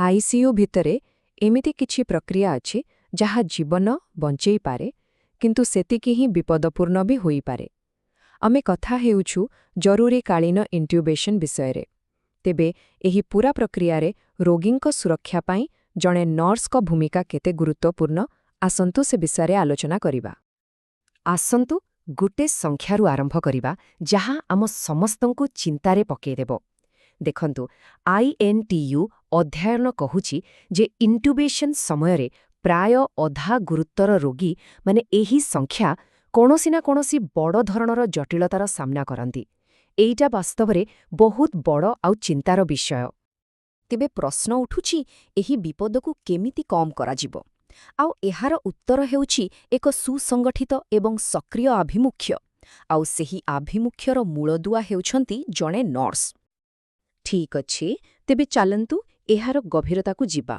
ICU भितरे एमिति किछि प्रक्रिया अछि जहा जीवन बंचेई पारे किंतु सेतिकी ही विपदपूर्ण भी होई पारे। आमे कथा हेउछु जरूरीकालीन इंट्यूबेशन विषयरे। तेबे एही पूरा प्रक्रियारे रोगींक सुरक्षा पाई जणे नर्सक भूमिका केते गुरुत्वपूर्ण आसंतु से विषयरे आलोचना करिबा। आसंतु गोटे संख्यारु आरंभ करिबा जहा आम समस्तंकु चिंतारे पकेदेबो। देखंतु INTU अध्ययन कहुछि जे इंट्यूबेशन समयरे प्राय अधा गुरुतर रोगी माने एही संख्या कोनोसी ना कोनोसी बड़ धरणर जटिलतार सामना करंती। एइटा वास्तवरे बहुत बड़ आउ चिंतार विषय। तेबे प्रश्न उठुछि एही विपदकु केमिति कम कराजिबो। आउ एहार उत्तर हेउछि एक सुसंगठित एवं सक्रिय आभिमुख्य। आउ सेही आभिमुख्यर मूलदुआ हेउछंती जणे नर्स। ठीक अछि, तेबे चालंतु एहार गभीरताकु जिबा।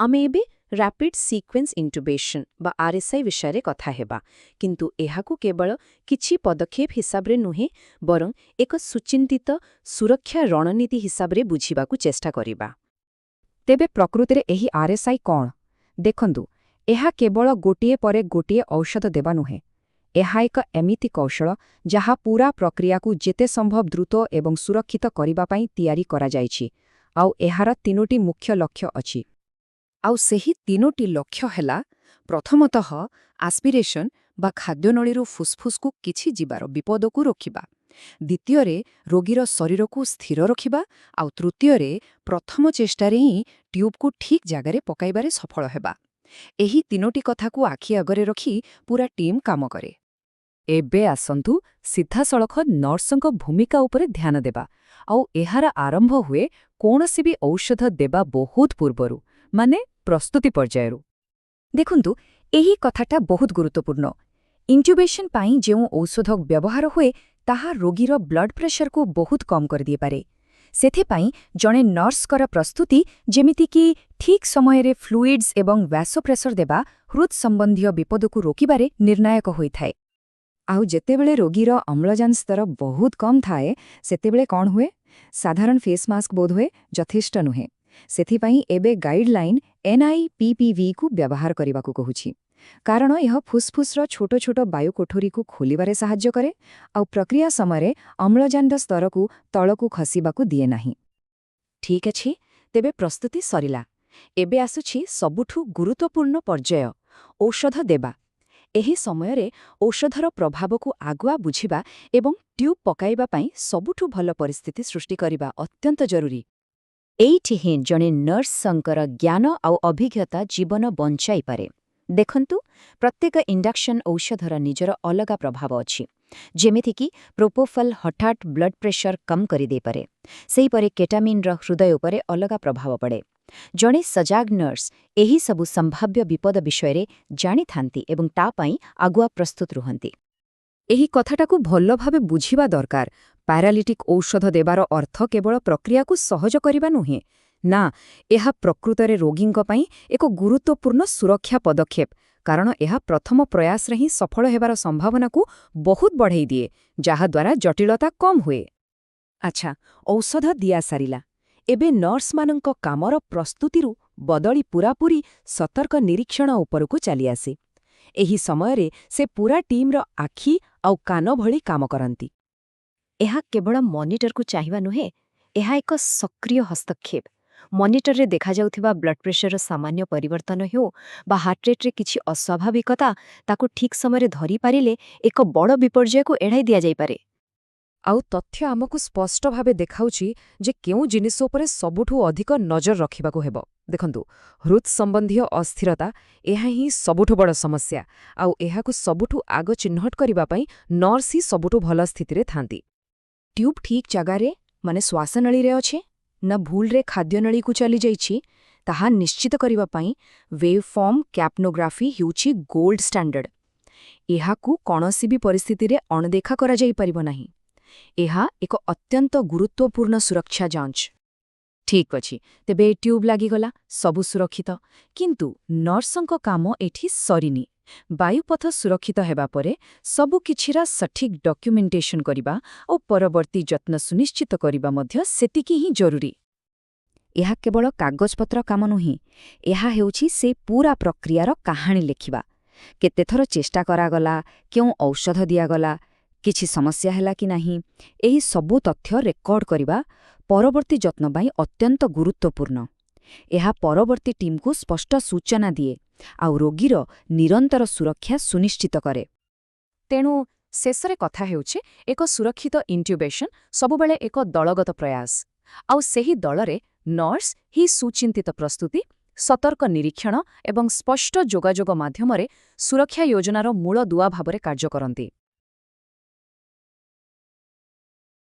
आमे एबे रैपिड सीक्वेंस इंट्यूबेशन बा RSI विषୟରେ कथा हेबा, किंतु एहाकु केवल किछि पदक्षेप हिसाबरे नुहे बरं एक सुचिंतित सुरक्षा रणनीति हिसाबरे बुझिबाकु चेष्टा करिबा। तेबे प्रकृतिरे एही RSI कोण? देखंतु एहा केवल गोटिए परे गोटिए औषध देबा नुहे। एहा एक एमिति कौशल जहा पूरा प्रक्रियाकु जेते संभव द्रुत एवं सुरक्षित करिबा पई तयारी करा जायछि। आउ एहार तीनोटी मुख्य लक्ष्य अछि। आउ सेही तीनोटी लक्ष्य हेला प्रथमतः आस्पिरेशन बा खाद्यनळीरू फुसफुसकु किछि जीवार विपदकु रोकिबा, द्वितीୟରେ रोगीर शरीरकु स्थिर रखिबा, आउ तृतीୟରେ प्रथम चेष्टारे ही ट्यूबकु ठीक जागारे पकाइबारे सफल हेबा। एही तीनोटी कथाकु आखि आगरे रखी पूरा टीम काम करे। एबे आसंतु सीधासळख नर्संक भूमिका उपरे ध्यान देबा। आउ एहार आरंभ हुए कोनोसी भी औषध देबा बहुत पूर्वरु, माने प्रस्तुति पर्यायरु। देखंतु एही कथाटा बहुत गुरुत्वपूर्ण। इंट्यूबेशन पाई जेउ औषध व्यवहार हुए ताहा रोगीर ब्लड प्रेशर को बहुत कम कर दिए पारे। सेथिपाई जणे नर्सकर प्रस्तुति जेमिति कि ठीक समयरे फ्लुइड्स एवं वैसोप्रेसर देबा हृद संबंधी विपदकु रोकिबारे निर्णायक होइथाए। आउ जेतेबेले रोगीर अम्लजान स्तर बहुत कम थाए सेतेबेले कोन हुए? साधारण फेस मास्क बोध हुए यथेष्ट नुहे। सेथिपाई एबे गाइडलाइन NIPPV कु व्यवहार करिबाकु कहुछि, कारण यह फुसफुसर छोटो छोटो वायु कोठरीकु खोलिबारे साहाय्य करे आउ प्रक्रिया समयरे अम्लजान स्तरकु तळकु खसिबाकु दिए नाही। ठीक अछि, तेबे प्रस्तुति सरिला। एबे आसुछि सबुठु गुरुत्वपूर्ण पर्याय, औषध देबा। एही समयरे औषधर प्रभावकु आगुआ बुझिबा एवं ट्यूब पकाइबा पई सबुठु भल परिस्थिति सृष्टि करिबा अत्यंत जरूरी। एइठी ही जणे नर्संकर ज्ञान आउ अभिज्ञता जीवन बंचाई पारे। देखंतु प्रत्येक इंडक्शन औषधर निजर अलगा प्रभाव अछि। जेमिथिकी प्रोपोफल हठात ब्लड प्रेशर कम करि दे पारे, सेही परे केटामिन हृदय उपरे अलगा प्रभाव पड़े। जणे सजाग नर्स एही सबु संभाव्य विपद विषयरे जानि थांती एवं ता पई आगुआ प्रस्तुत रुहंती। एही कथाटाकु भल्ल भावे बुझिबा दरकार। पैरालिटिक औषध देबार अर्थ केवल प्रक्रियाकु सहज करिबा नुहे, ना, एहा प्रकृतरे रोगींक पई एक गुरुत्वपूर्ण सुरक्षा पदक्षेप, कारण एहा प्रथम प्रयास रे ही सफल हेबार संभावनाकु बहुत बढ़ाई दिए, जहा द्वारा जटिलता कम हुए। अच्छा, औषध दिया सारिला। एबे नर्स मानंक कामर प्रस्तुतिरु बदली पूरापूरी सतर्क निरीक्षण उपरकु चली आसे। एही समयरे से पूरा टीमर आखि आउ कान भली काम करंती। एहा केवल मॉनिटरकु चाहिबा नुहे, एहा एक सक्रिय हस्तक्षेप। मॉनिटररे देखा जाउथिबा ब्लड प्रेशर सामान्य परिवर्तन हो बा हार्ट रेट रे किछि अस्वाभाविकता ताकु ठीक समयरे धरि पारिले एक बड़ विपर्ययकु एढाई दिया जाई पारे। आउ तथ्य आमकु स्पष्ट भावे देखाउछि जे केउ जिनिस उपरे सबुठु अधिक नजर रखिबाकु हेबो। देखंतु हृद संबंधी अस्थिरता एहा ही सबुठु बड़ समस्या, आउ एहाकु सबुठु आग चिन्हट करिबा पई नर्स ही सबुठु भल स्थितिरे थांती। ट्यूब ठीक जगारे माने श्वासनळी रे अछि न भूल रे खाद्यनळी कु चली जाइछि, ताहा निश्चित करिबा पई वेवफॉर्म कैप्नोग्राफी हेउछि गोल्ड स्टैंडर्ड। एहाकु कोनोसी भी परिस्थिति रे अणदेखा करा जाई परिबो नाही। एहा एक अत्यंत गुरुत्वपूर्ण सुरक्षा जांच। ठीक अछि, तेबे ट्यूब लागिगला, सबु सुरक्षित, किंतु नर्संक काम एठी सरिनी। वायुपथ सुरक्षित हेबा परे सबु किछिरा सठिक डॉक्यूमेंटेशन करिबा और परवर्ती जत्न सुनिश्चित करिबा मध्य सेतिकी ही जरूरी। ଏହା କେବଳ କାଗଜପତ୍ର କାମ ନୁହେଁ, ଏହା ହେଉଛି ସେ ପୂରା ପ୍ରକ୍ରିୟାର କାହାଣୀ ଲେଖିବା। କେତେଥର ଚେଷ୍ଟା କରାଗଲା, କେଉଁ ଔଷଧ ଦିଆଗଲା, କିଛି ସମସ୍ୟା ହେଲା କି ନାହିଁ, ଏହି ସବୁ ତଥ୍ୟ ରେକର୍ଡ କରିବା ପରବର୍ତ୍ତୀ ଯତ୍ନ ପାଇଁ ଅତ୍ୟନ୍ତ ଗୁରୁତ୍ୱପୂର୍ଣ୍ଣ। ଏହା ପରବର୍ତ୍ତୀ ଟିମ୍କୁ ସ୍ପଷ୍ଟ ସୂଚନା ଦିଏ ଆଉ ରୋଗୀର ନିରନ୍ତର ସୁରକ୍ଷା ସୁନିଶ୍ଚିତ କରେ। ତେଣୁ ଶେଷରେ କଥା ହେଉଛି ଏକ ସୁରକ୍ଷିତ ଇଣ୍ଟ୍ୟୁବେସନ୍ ସବୁବେଳେ ଏକ ଦଳଗତ ପ୍ରୟାସ। ଆଉ ସେହି ଦଳରେ ନର୍ସ ହିଁ ସୁଚିନ୍ତିତ ପ୍ରସ୍ତୁତି, ସତର୍କ ନିରୀକ୍ଷଣ ଏବଂ ସ୍ପଷ୍ଟ ଯୋଗାଯୋଗ ମାଧ୍ୟମରେ ସୁରକ୍ଷା ଯୋଜନାର ମୂଳଦୁଆ ଭାବରେ କାର୍ଯ୍ୟ କରନ୍ତି।